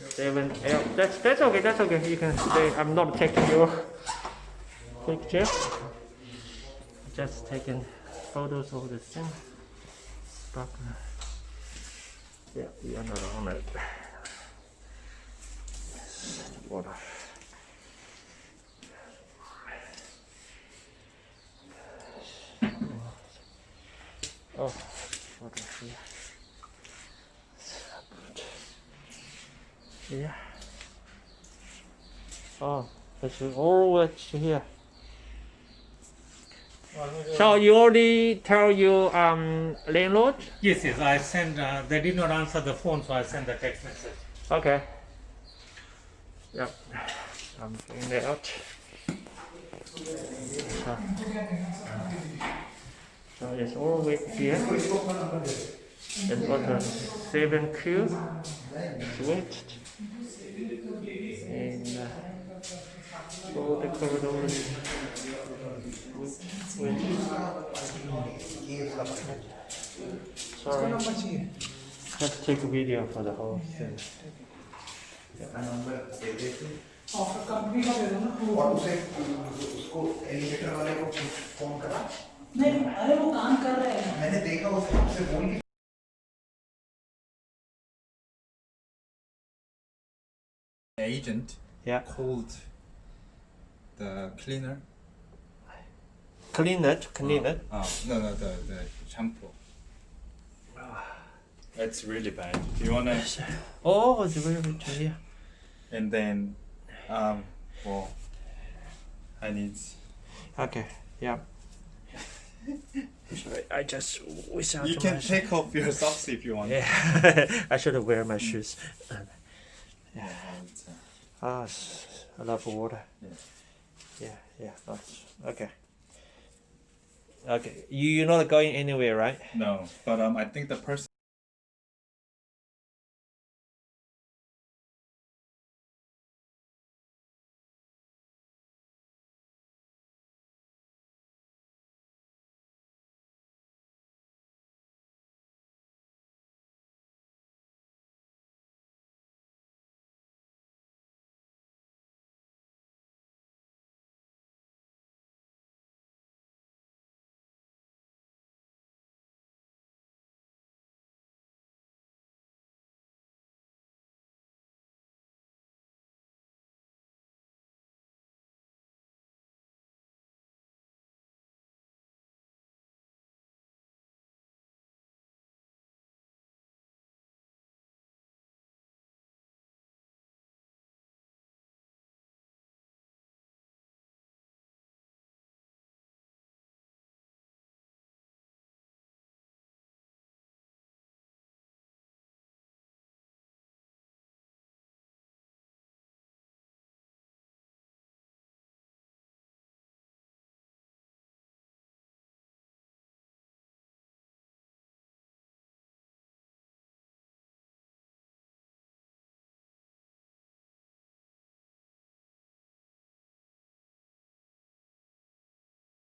7L. That's okay. That's okay. You can stay. I'm not taking your picture. Just taking photos of the thing. Stop. Yeah, we are not on it. Water. Oh, water here. Yeah. Oh, it's all wet here. So you already tell your landlord? Yes, I sent, they did not answer the phone, so I sent the text message. Okay. Yep. I'm doing that out. So it's all wet here. It was a 7Q switched. And all the corridors with sorry. Let's take a video for the whole thing. Offer company का दे दो ना और उसे उसको elevator वाले को phone करा नहीं अरे वो काम कर रहे हैं मैंने देखा उससे बोल के agent called the cleaner. Clean it. No, the shampoo. It's really bad. Do you wanna? Oh, it's very rich here. And then, well, I need. Okay, yeah. Sorry, I just wish out. You can take off your socks if you want. Yeah, I should wear my shoes. Yeah. Ah, I love water. Yeah. Yeah. Nice. Okay. Okay, you're not going anywhere, right? No, but I think the person